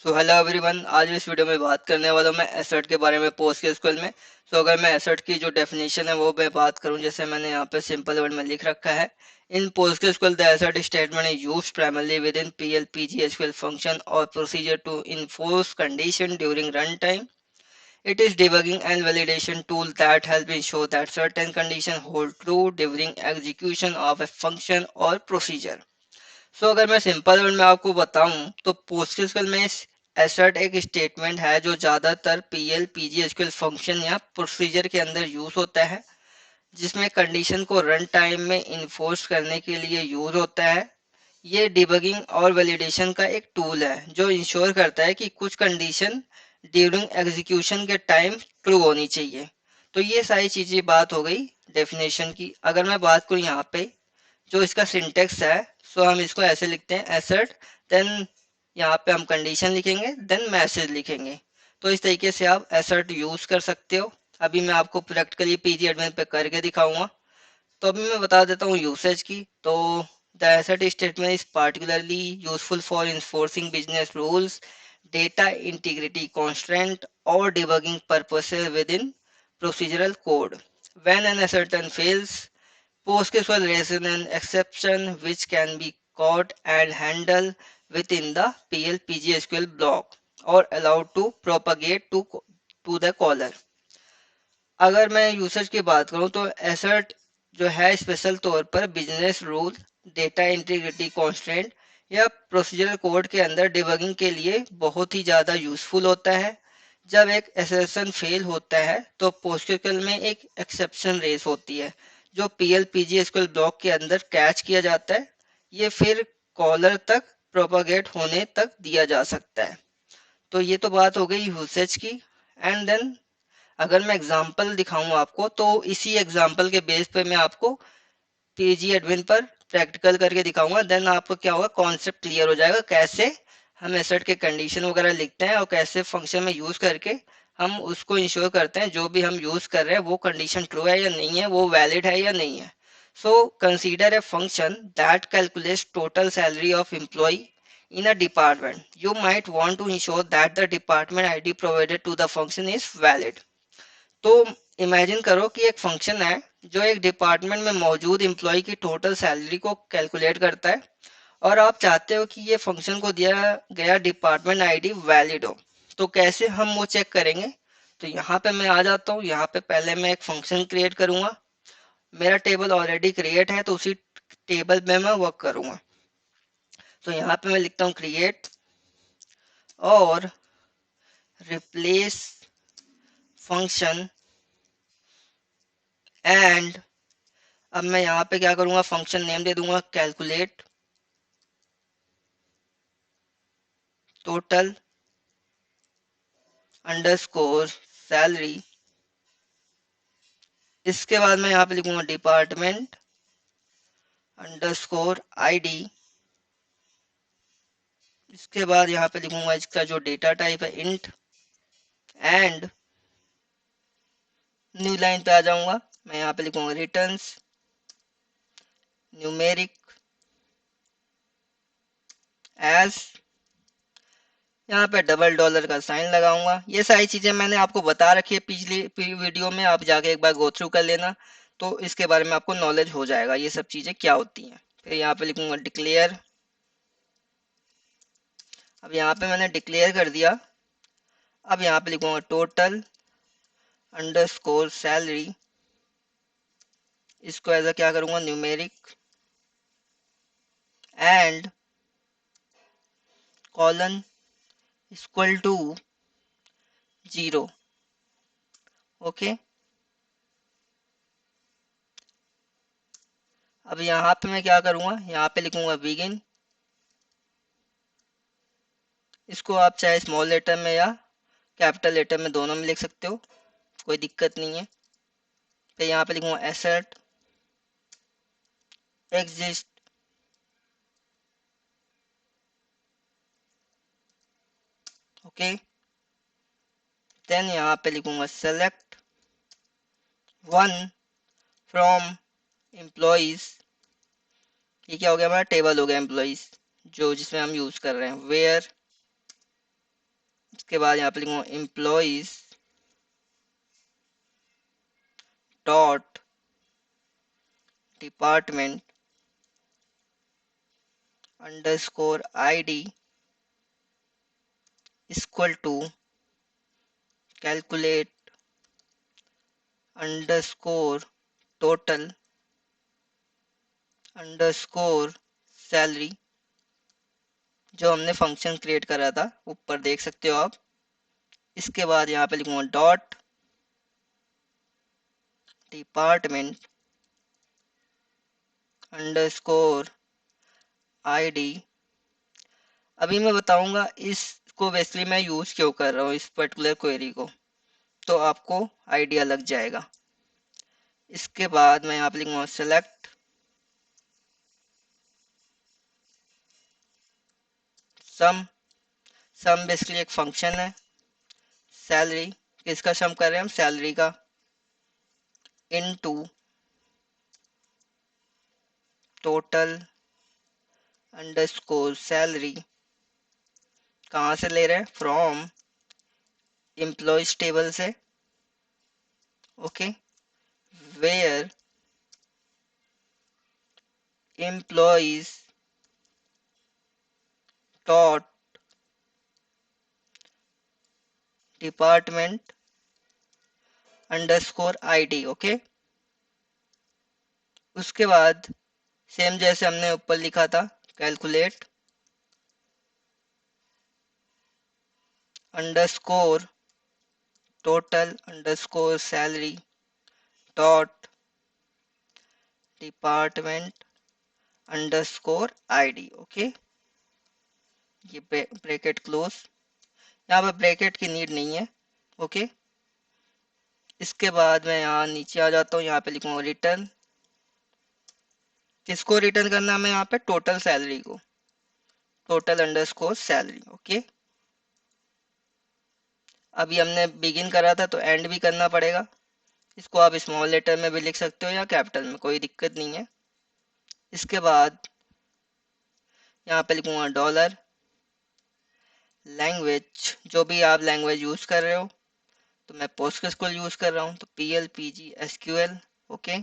So hello everyone, आज इस video में बात करने वाला हूँ मैं एसेट के बारे में पोस्टग्रेसक्यूएल में। अगर मैं एसेट की जो डेफिनेशन है वो मैं बात करूँ, जैसे मैंने यहाँ पे सिंपल वर्ड में लिख रखा है। In PostgreSQL the assert statement is used primarily within PL/PG/SQL function और procedure to enforce condition during run time. It is debugging and validation tool that help ensure that certain conditions hold true during execution of a function or procedure. अगर मैं simple word में आपको बताऊं तो पोस्टग्रेसक्यूएल में एसर्ट एक statement है जो ज़्यादातर PL/PG/SQL फंक्शन या प्रोसीजर के अंदर यूज होता है, जिसमें कंडीशन को रन टाइम में इन्फोर्स करने के लिए यूज होता है। ये डिबगिंग और वैलिडेशन का एक टूल है जो इंश्योर करता है कि कुछ कंडीशन ड्यूरिंग एग्जीक्यूशन के टाइम ट्रू होनी चाहिए। तो ये सारी चीज़ें बात हो गई डेफिनेशन की। अगर मैं बात करूँ यहाँ पे जो इसका सिंटेक्स है, हम इसको ऐसे लिखते हैं एसेट, देन यहाँ पे हम कंडीशन लिखेंगे, देन मैसेज लिखेंगे। तो इस तरीके से आप एसेट यूज कर सकते हो। अभी मैं आपको प्रैक्टिकली पीजी एडमिन पे करके दिखाऊंगा। तो अभी मैं बता देता हूँ यूसेज की। तो the assert statement is particularly useful for enforcing business rules, data integrity constraint और debugging purposes within procedural code. When an assertion fails, PostgreSQL raises an exception which can be caught and handled within the PL/PG/SQL block or allowed to propagate to the caller. अगर मैं usage की बात करूं तो एसर्ट जो है special तौर पर business rule, data integrity constraint या प्रोसीजरल कोड के अंदर डिबगिंग के लिए बहुत ही ज़्यादा यूजफुल होता है। जब एक एक्सेप्शन फेल होता है तो पोस्टग्रेसक्यूएल में एक एक्सेप्शन रेस होती है जो PL/PG/SQL ब्लॉक के अंदर कैच किया जाता है। ये फिर कॉलर तक प्रोपागेट होने तक दिया जा सकता है। तो ये तो बात हो गई यूसेज की। एंड देन अगर मैं एग्जांपल दिखाऊं आपको तो इसी एग्जांपल के बेस पे मैं आपको पीजी एडमिन पर प्रैक्टिकल करके दिखाऊंगा। देन आपको क्या होगा, कॉन्सेप्ट क्लियर हो जाएगा कैसे हम एसेट के कंडीशन वगैरह लिखते हैं और कैसे फंक्शन में यूज करके हम उसको इंश्योर करते हैं जो भी हम यूज कर रहे हैं वो कंडीशन ट्रू है या नहीं है, वो वैलिड है या नहीं है। So consider a function that calculates total salary of employee in a department. You might want to ensure that the department ID provided to the function is valid. तो इमेजिन करो कि एक फंक्शन है जो एक डिपार्टमेंट में मौजूद employ की टोटल सैलरी को कैलकुलेट करता है और आप चाहते हो कि ये फंक्शन को दिया गया डिपार्टमेंट आईडी वैलिड हो। तो कैसे हम वो चेक करेंगे? तो यहाँ पे मैं आ जाता हूँ। यहाँ पे पहले मैं एक फंक्शन क्रिएट करूंगा। मेरा टेबल ऑलरेडी क्रिएट है तो उसी टेबल में मैं वर्क करूंगा। तो यहाँ पे मैं लिखता हूँ क्रिएट और रिप्लेस फंक्शन एंड अब मैं यहाँ पे क्या करूंगा, फंक्शन नेम दे दूंगा कैलकुलेट टोटल अंडरस्कोर सैलरी। इसके बाद मैं यहाँ पे लिखूंगा डिपार्टमेंट अंडरस्कोर आईडी। इसके बाद यहाँ पे लिखूंगा इसका जो डेटा टाइप है इंट एंड न्यू लाइन पे आ जाऊंगा। मैं यहाँ पे लिखूंगा रिटर्न्स न्यूमेरिक एज, यहाँ पे डबल डॉलर का साइन लगाऊंगा। ये सारी चीजें मैंने आपको बता रखी है पिछली वीडियो में, आप जाके एक बार गो थ्रू कर लेना तो इसके बारे में आपको नॉलेज हो जाएगा ये सब चीजें क्या होती हैं। फिर यहाँ पे लिखूंगा डिक्लेयर। अब यहाँ पे मैंने डिक्लेयर कर दिया। अब यहाँ पे लिखूंगा टोटल अंडरस्कोर सैलरी। इसको ऐसा क्या करूंगा, numeric and colon equal to 0। Okay. अब यहाँ पे मैं क्या करूंगा, यहाँ पे लिखूंगा बिगिन। इसको आप चाहे स्मॉल लेटर में या कैपिटल लेटर में दोनों में लिख सकते हो, कोई दिक्कत नहीं है। फिर यहाँ पे लिखूंगा एसेट एग्जिस्ट ओके। देन यहाँ पे लिखूंगा सेलेक्ट वन फ्रॉम एम्प्लॉइज। ये क्या हो गया, हमारा टेबल हो गया एम्प्लॉइज जो जिसमें हम यूज कर रहे हैं। वेयर इसके बाद यहाँ पे लिखूंगा employees dot department underscore ID equal to calculate underscore total underscore salary, जो हमने फंक्शन क्रिएट करा था ऊपर देख सकते हो आप। इसके बाद यहाँ पे लिखूंगा डॉट डिपार्टमेंट अंडरस्कोर ID। अभी मैं बताऊंगा इसको बेसिकली मैं यूज क्यों कर रहा हूँ इस पर्टिकुलर क्वेरी को, तो आपको आइडिया लग जाएगा। इसके बाद मैं यहाँ पे लिखूंगा सेलेक्ट सम। सम बेसिकली एक फंक्शन है। सैलरी, किसका सम कर रहे हैं हम, सैलरी का, इनटू टोटल अंडरस्कोर सैलरी। कहाँ से ले रहे हैं, फ्रॉम एम्प्लॉयज टेबल से। Okay, where employees dot department underscore ID। Okay, उसके बाद सेम जैसे हमने ऊपर लिखा था, calculate underscore total underscore salary dot department underscore ID। Okay, ये ब्रैकेट क्लोज, यहाँ पे ब्रैकेट की नीड नहीं है। ओके, इसके बाद मैं यहाँ नीचे आ जाता हूँ, यहाँ पे लिखूंगा रिटर्न। किसको रिटर्न करना है हमें यहाँ पे, टोटल सैलरी को, टोटल अंडरस्कोर सैलरी। ओके, अभी हमने बिगिन करा था तो एंड भी करना पड़ेगा। इसको आप स्मॉल लेटर में भी लिख सकते हो या कैपिटल में, कोई दिक्कत नहीं है। इसके बाद यहाँ पे लिखूंगा डॉलर लैंग्वेज, जो भी आप लैंग्वेज यूज कर रहे हो, तो मैं पोस्टग्रेसक्यूएल यूज कर रहा हूँ तो PL PG SQL। ओके,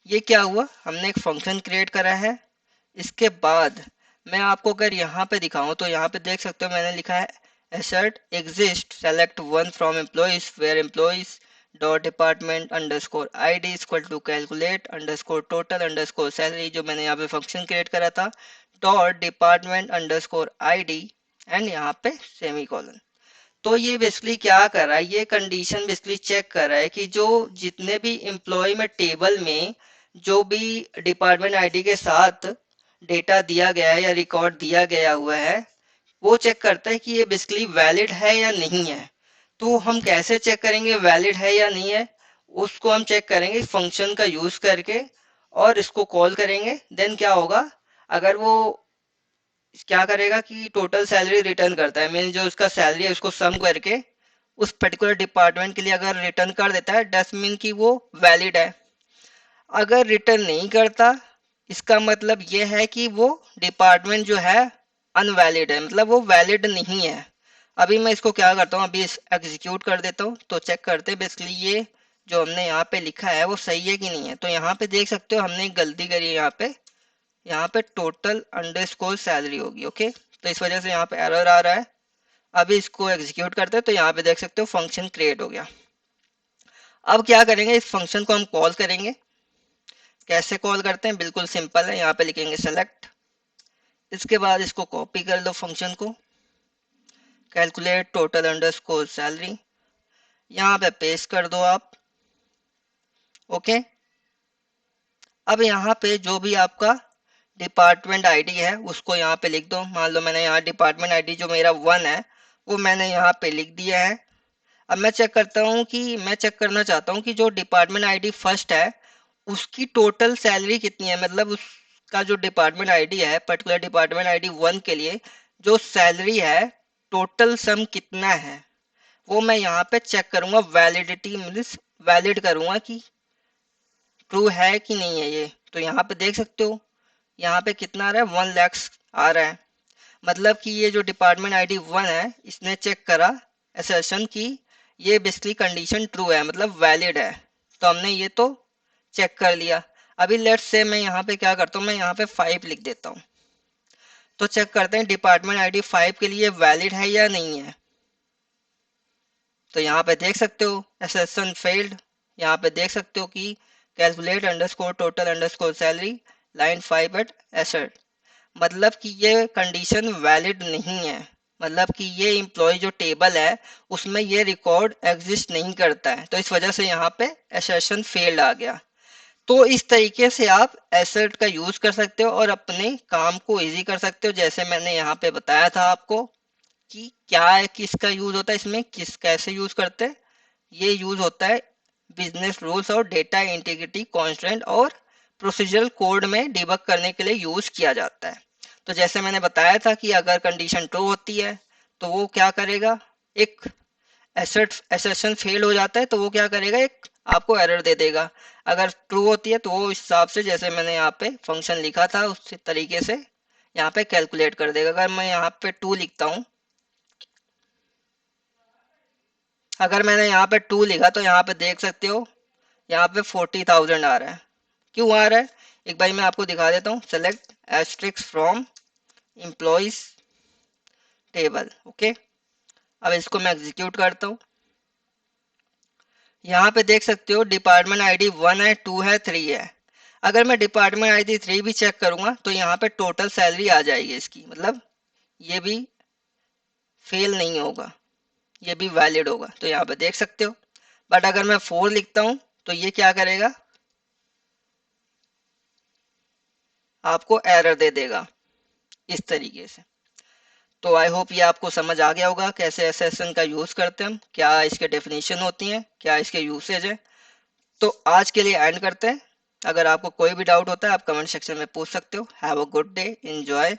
ये क्या हुआ, हमने एक फंक्शन क्रिएट करा है। इसके बाद मैं आपको अगर यहाँ पे दिखाऊं तो यहाँ पे देख सकते हो मैंने लिखा है assert exist select one from employees where employees dot department underscore ID is equal to calculate underscore total underscore salary, जो मैंने यहाँ पे फंक्शन क्रिएट करा था, dot department underscore ID and यहाँ पे सेमी कॉलन। तो ये बेसिकली क्या कर रहा है, ये कंडीशन बेसिकली चेक कर रहा है कि जो जितने भी एम्प्लॉय में टेबल में जो भी डिपार्टमेंट आईडी के साथ डेटा दिया गया है या रिकॉर्ड दिया गया हुआ है, वो चेक करता है कि ये बेसिकली वैलिड है या नहीं है। तो हम कैसे चेक करेंगे वैलिड है या नहीं है, उसको हम चेक करेंगे फंक्शन का यूज करके, और इसको कॉल करेंगे। देन क्या होगा, अगर वो क्या करेगा कि टोटल सैलरी रिटर्न करता है, मीन जो उसका सैलरी है उसको सम करके उस पर्टिकुलर डिपार्टमेंट के लिए अगर रिटर्न कर देता है, डैट्स मीन कि वो वैलिड है। अगर रिटर्न नहीं करता, इसका मतलब ये है कि वो डिपार्टमेंट जो है अनवैलिड है, मतलब वो वैलिड नहीं है। अभी मैं इसको क्या करता हूँ, अभी एग्जीक्यूट कर देता हूँ तो चेक करते हैं बेसिकली ये जो हमने यहाँ पे लिखा है वो सही है कि नहीं है। तो यहाँ पे देख सकते हो हमने एक गलती करी है, यहाँ पे टोटल अंडरस्कोर सैलरी होगी। ओके, तो इस वजह से यहाँ पे एरर आ रहा है। अभी इसको एग्जीक्यूट करते हैं तो यहाँ पे देख सकते हो फंक्शन क्रिएट हो गया। अब क्या करेंगे, इस फंक्शन को हम कॉल करेंगे। कैसे कॉल करते हैं, बिल्कुल सिंपल है, यहाँ पे लिखेंगे सेलेक्ट, इसके बाद इसको कॉपी कर लो फंक्शन को, कैलकुलेट टोटल अंडरस्कोर सैलरी, यहाँ पे पेस्ट कर दो आप। ओके, अब यहाँ पे जो भी आपका डिपार्टमेंट आईडी है उसको यहाँ पे लिख दो। मान लो मैंने यहाँ डिपार्टमेंट आईडी जो मेरा 1 है वो मैंने यहाँ पे लिख दिया है। अब मैं चेक करता हूँ कि मैं चेक करना चाहता हूँ कि जो डिपार्टमेंट आईडी फर्स्ट है उसकी टोटल सैलरी कितनी है, मतलब उसका जो डिपार्टमेंट आईडी है पर्टिकुलर डिपार्टमेंट आईडी 1 के लिए जो सैलरी है टोटल सम कितना है, वो मैं यहाँ पे चेक करूंगा। वैलिडिटी मीन्स वैलिड करूंगा कि ट्रू है कि नहीं है ये। तो यहाँ पे देख सकते हो यहाँ पे कितना आ रहा है, 1 लाख आ रहा है। मतलब कि ये जो डिपार्टमेंट आईडी 1 है इसने चेक करा असर्शन की ये बेसिकली कंडीशन ट्रू है, मतलब वैलिड है, तो हमने ये तो चेक कर लिया। अभी लेट्स से मैं यहाँ पे क्या करता हूँ, मैं यहाँ पे 5 लिख देता हूँ, तो चेक करते हैं डिपार्टमेंट आईडी 5 के लिए वैलिड है या नहीं है। तो यहाँ पे देख सकते हो असर्शन फेल्ड, यहाँ पे देख सकते हो कि calculate underscore total underscore salary line 5 at asset, मतलब कि ये कंडीशन वैलिड नहीं है, मतलब कि ये एम्प्लॉय जो टेबल है उसमें ये रिकॉर्ड एग्जिस्ट नहीं करता है, तो इस वजह से यहाँ पे असर्शन फेल्ड आ गया। तो इस तरीके से आप एसेट का यूज कर सकते हो और अपने काम को इजी कर सकते हो, जैसे मैंने यहाँ पे बताया था आपको कि क्या है, किसका यूज होता है इसमें, किस कैसे यूज करते हैं। ये यूज होता है बिजनेस रूल्स और डेटा इंटीग्रिटी कॉन्स्टेंट और प्रोसीजरल कोड में डिबग करने के लिए यूज किया जाता है। तो जैसे मैंने बताया था कि अगर कंडीशन ट्रू होती है तो वो क्या करेगा, एक एसेट एसेशन फेल हो जाता है तो वो क्या करेगा, एक आपको एरर दे देगा। अगर ट्रू होती है तो वो इस हिसाब से जैसे मैंने यहाँ पे फंक्शन लिखा था उस तरीके से यहाँ पे कैलकुलेट कर देगा। अगर मैं यहाँ पे 2 लिखता हूँ, अगर मैंने यहाँ पे 2 लिखा तो यहाँ पे देख सकते हो यहाँ पे 40,000 आ रहा है। क्यों आ रहा है, एक बार मैं आपको दिखा देता हूँ। Select asterisk from employees table, okay. अब इसको मैं एग्जीक्यूट करता हूँ। यहाँ पे देख सकते हो डिपार्टमेंट आईडी 1 है, 2 है, 3 है। अगर मैं डिपार्टमेंट आईडी 3 भी चेक करूंगा तो यहाँ पे टोटल सैलरी आ जाएगी इसकी, मतलब ये भी फेल नहीं होगा, ये भी वैलिड होगा, तो यहाँ पे देख सकते हो। बट अगर मैं 4 लिखता हूँ तो ये क्या करेगा, आपको एरर दे देगा इस तरीके से। तो आई होप ये आपको समझ आ गया होगा कैसे एसएसएन का यूज करते हैं हम, क्या इसके डेफिनेशन होती हैं, क्या इसके यूसेज है। तो आज के लिए एंड करते हैं। अगर आपको कोई भी डाउट होता है आप कमेंट सेक्शन में पूछ सकते हो। Have a good day, enjoy.